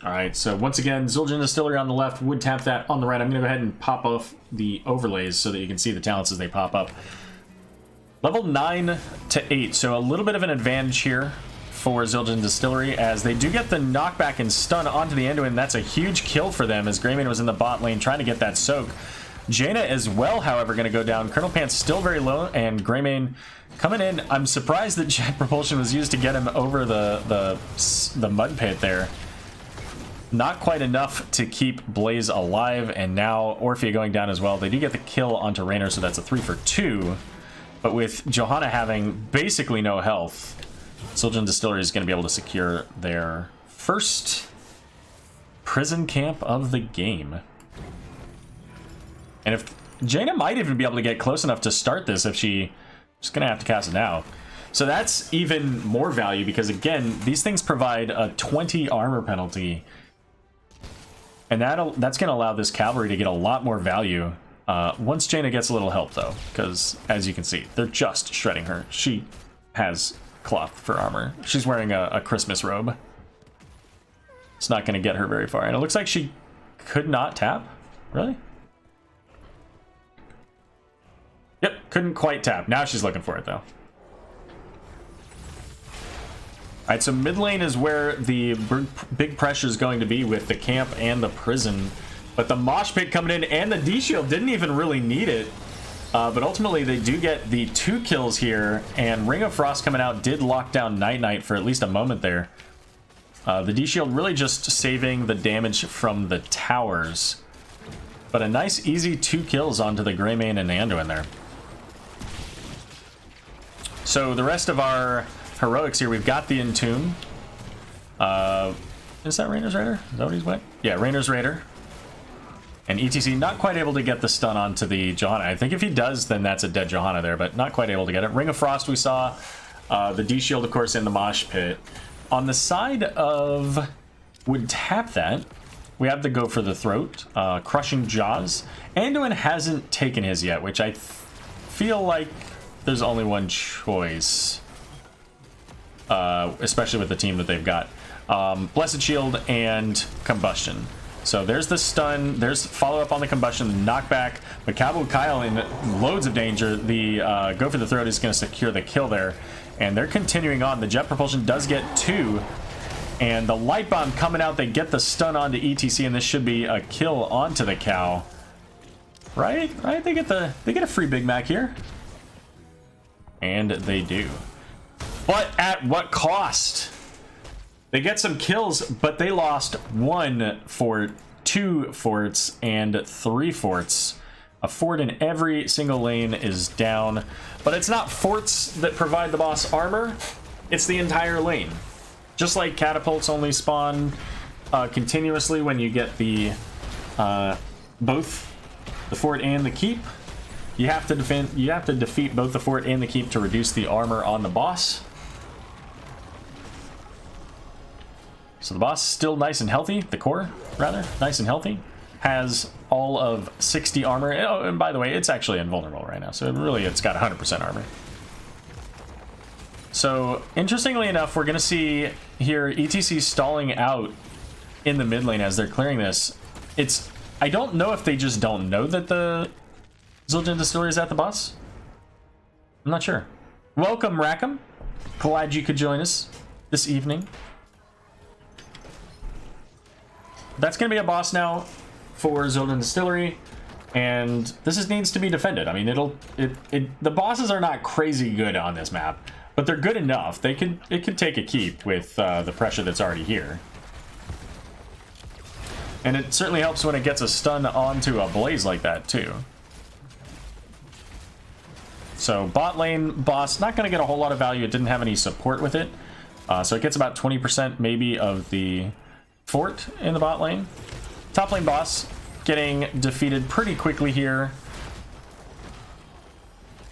All right, so once again, Zul'jin Distillery on the left, Wood Tap That on the right. I'm going to go ahead and pop off the overlays so that you can see the talents as they pop up. Level 9 to 8, so a little bit of an advantage here for Zul'jin Distillery as they do get the knockback and stun onto the Anduin. That's a huge kill for them as Greymane was in the bot lane trying to get that soak. Jaina as well, however, going to go down. Colonel Pants still very low, and Greymane coming in. I'm surprised that Jet Propulsion was used to get him over the mud pit there. Not quite enough to keep Blaze alive, and now Orphea going down as well. They do get the kill onto Raynor, so that's a 3 for 2. But with Johanna having basically no health, Zul'jin Distillery is going to be able to secure their first prison camp of the game. And if Jaina might even be able to get close enough to start this if she's going to have to cast it now. So that's even more value because, again, these things provide a 20 armor penalty. And that's going to allow this cavalry to get a lot more value once Jaina gets a little help, though. Because, as you can see, they're just shredding her. She has cloth for armor. She's wearing a Christmas robe. It's not going to get her very far. And it looks like she could not tap. Really? Yep, couldn't quite tap. Now she's looking for it, though. Alright, so mid lane is where the big pressure is going to be with the camp and the prison. But the mosh pit coming in and the D-shield didn't even really need it. But ultimately they do get the 2 kills here. And Ring of Frost coming out did lock down Night Knight for at least a moment there. The D-shield really just saving the damage from the towers. But a nice easy 2 kills onto the Greymane and Anduin there. So the rest of our heroics here, we've got the Entomb. Is that Rainer's Raider? Is that what he's went? Yeah, Rainer's Raider. And ETC not quite able to get the stun onto the Johanna. I think if he does, then that's a dead Johanna there, but not quite able to get it. Ring of Frost we saw. The D-shield, of course, in the mosh pit. On the side of would tap that, we have to go for the throat. Crushing Jaws. Anduin hasn't taken his yet, which I feel like there's only one choice. Especially with the team that they've got. Blessed Shield and Combustion. So there's the stun, there's follow-up on the Combustion, knockback, but Cabo Kyle in loads of danger. The go for the throat is going to secure the kill there. And they're continuing on. The Jet Propulsion does get 2. And the Light Bomb coming out, they get the stun onto ETC, and this should be a kill onto the cow. Right? Right? They get a free Big Mac here. And they do. But at what cost? They get some kills, but they lost 1 fort, 2 forts, and 3 forts. A fort in every single lane is down. But it's not forts that provide the boss armor. It's the entire lane. Just like catapults only spawn continuously when you get the both the fort and the keep. You have to defeat both the fort and the keep to reduce the armor on the boss. So the boss is still nice and healthy. The core, rather, nice and healthy. Has all of 60 armor. Oh, and by the way, it's actually invulnerable right now. So it's got 100% armor. So, interestingly enough, we're going to see here ETC stalling out in the mid lane as they're clearing this. I don't know if they just don't know that the Zul'jin Distillery is at the boss. I'm not sure. Welcome, Rackham. Glad you could join us this evening. That's going to be a boss now for Zul'jin Distillery, and this needs to be defended. I mean, the bosses are not crazy good on this map, but they're good enough. It could take a keep with the pressure that's already here. And it certainly helps when it gets a stun onto a blaze like that too. So bot lane boss, not going to get a whole lot of value. It didn't have any support with it. So it gets about 20% maybe of the fort in the bot lane. Top lane boss getting defeated pretty quickly here.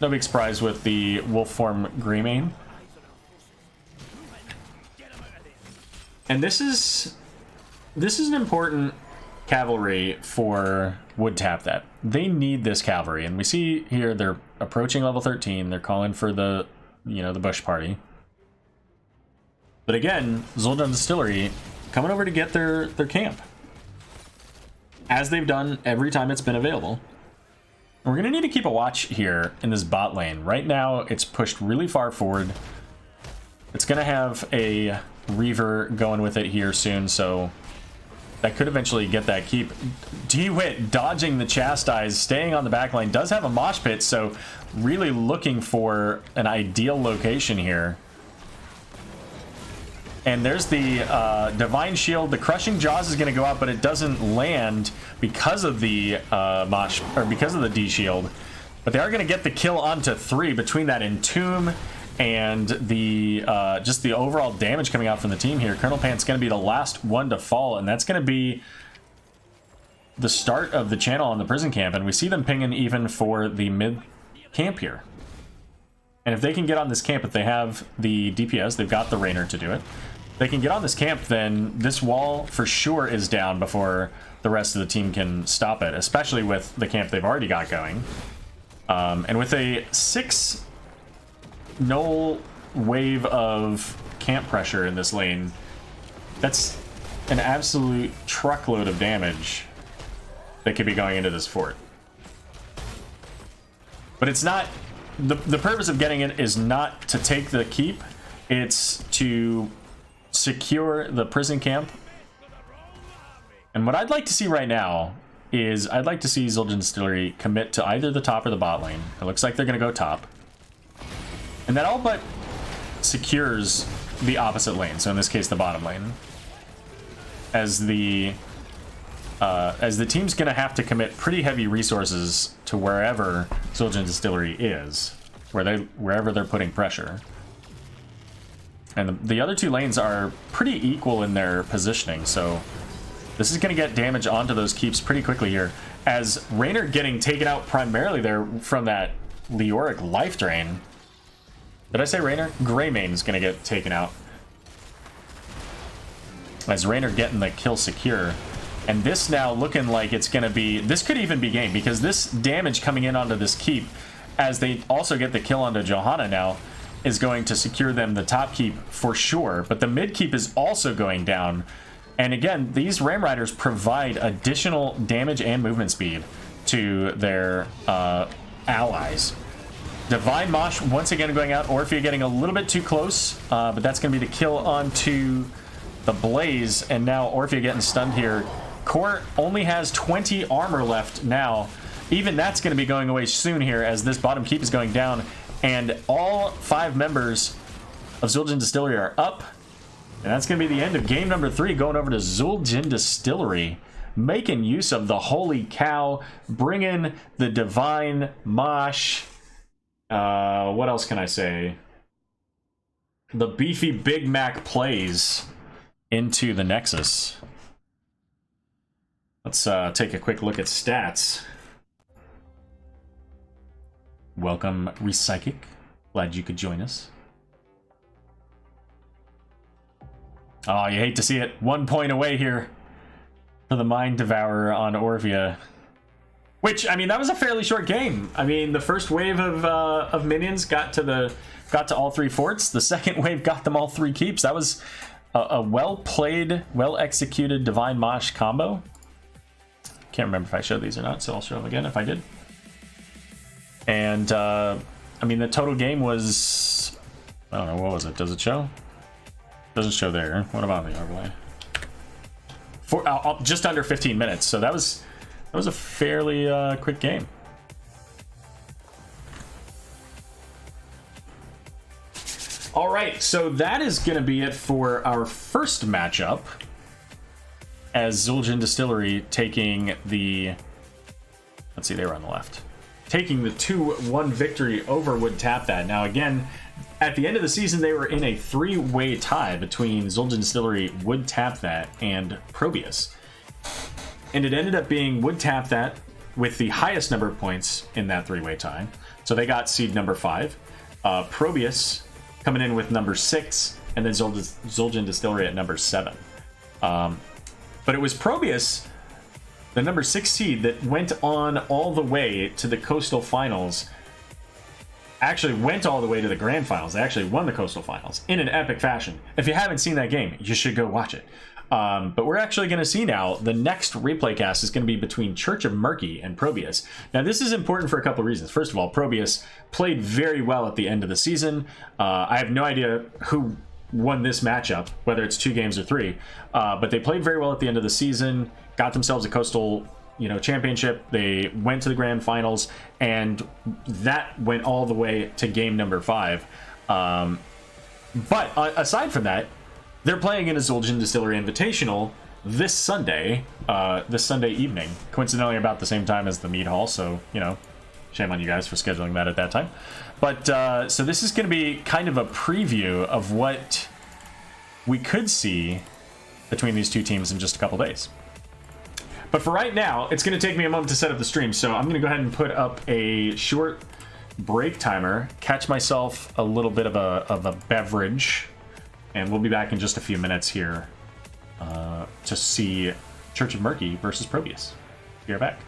No big surprise with the wolf form Greymane. And this is an important cavalry for Wood Tap that. They need this cavalry, and we see here they're approaching level 13. They're calling for the bush party. But again, Zul'jin Distillery coming over to get their camp, as they've done every time it's been available. And we're going to need to keep a watch here in this bot lane. Right now, it's pushed really far forward. It's going to have a Reaver going with it here soon, so that could eventually get that keep. DeWitt dodging the Chastise, staying on the back line, does have a mosh pit, so really looking for an ideal location here. And there's the Divine Shield. The Crushing Jaws is going to go out, but it doesn't land because of the because of the D Shield. But they are going to get the kill onto 3 between that Entomb and the just the overall damage coming out from the team here. Colonel Pant's going to be the last one to fall, and that's going to be the start of the channel on the prison camp. And we see them pinging even for the mid camp here. And if they can get on this camp, if they have the DPS, they've got the Rainer to do it. They can get on this camp, then this wall for sure is down before the rest of the team can stop it, especially with the camp they've already got going. And with a 6 null wave of camp pressure in this lane, that's an absolute truckload of damage that could be going into this fort. But it's not... The purpose of getting it is not to take the keep, it's to secure the prison camp. And what I'd like to see right now is I'd like to see Zul'jin Distillery commit to either the top or the bot lane. It looks like they're going to go top. And that all but secures the opposite lane, so in this case the bottom lane. As the team's going to have to commit pretty heavy resources to wherever Zul'jin Distillery is, wherever they're putting pressure. And the other 2 lanes are pretty equal in their positioning, so this is going to get damage onto those keeps pretty quickly here. As Raynor getting taken out primarily there from that Leoric life drain. Did I say Raynor? Greymane is going to get taken out. As Raynor getting the kill secure. And this now looking like it's going to be... This could even be game, because this damage coming in onto this keep, as they also get the kill onto Johanna now, is going to secure them the top keep for sure. But the mid keep is also going down. And again, these Ram Riders provide additional damage and movement speed to their allies. Divine Mosh once again going out. Orphea getting a little bit too close, but that's going to be the kill onto the Blaze. And now Orphea getting stunned here. Core only has 20 armor left now. Even that's going to be going away soon here as this bottom keep is going down. And all 5 members of Zul'jin Distillery are up. And that's going to be the end of game number 3, going over to Zul'jin Distillery. Making use of the Holy Cow, bringing the Divine Mosh. What else can I say? The beefy Big Mac plays into the Nexus. Let's take a quick look at stats. Welcome, Repsychic. Glad you could join us. Oh, you hate to see it. 1 point away here for the Mind Devourer on Orphea. Which, I mean, that was a fairly short game. I mean, the first wave of minions got to all 3 forts. The second wave got them all 3 keeps. That was a well-played, well-executed Divine Mosh combo. Can't remember if I showed these or not, so I'll show them again if I did. And, I mean, the total game was... I don't know, what was it? Does it show? Doesn't show there. What about the overlay? Just under 15 minutes, so that was a fairly quick game. All right, so that is going to be it for our first matchup, as Zul'jin Distillery taking the... Let's see, they were on the left. Taking the 2-1 victory over Would Tap That. Now, again, at the end of the season, they were in a 3-way tie between Zul'jin Distillery, Would Tap That, and Probius. And it ended up being Would Tap That with the highest number of points in that 3-way tie. So they got seed number 5. Probius coming in with number 6, and then Zul'jin Distillery at number 7. But it was Probius, the number 6 seed, that went on all the way to the Coastal Finals. Actually went all the way to the Grand Finals. They actually won the Coastal Finals in an epic fashion. If you haven't seen that game, you should go watch it. But we're actually going to see now, the next replay cast is going to be between Church of Murky and Probius. Now, this is important for a couple of reasons. First of all, Probius played very well at the end of the season. I have no idea who won this matchup, whether it's 2 games or 3. But they played very well at the end of the season, got themselves a Coastal, championship. They went to the grand finals, and that went all the way to game number 5. But aside from that, they're playing in a Zul'jin Distillery Invitational this Sunday evening, coincidentally about the same time as the meat hall. So shame on you guys for scheduling that at that time. But so this is going to be kind of a preview of what we could see between these two teams in just a couple days. But for right now, it's going to take me a moment to set up the stream, so I'm going to go ahead and put up a short break timer, catch myself a little bit of a beverage, and we'll be back in just a few minutes here to see Church of Murky versus Proteus. Be right back.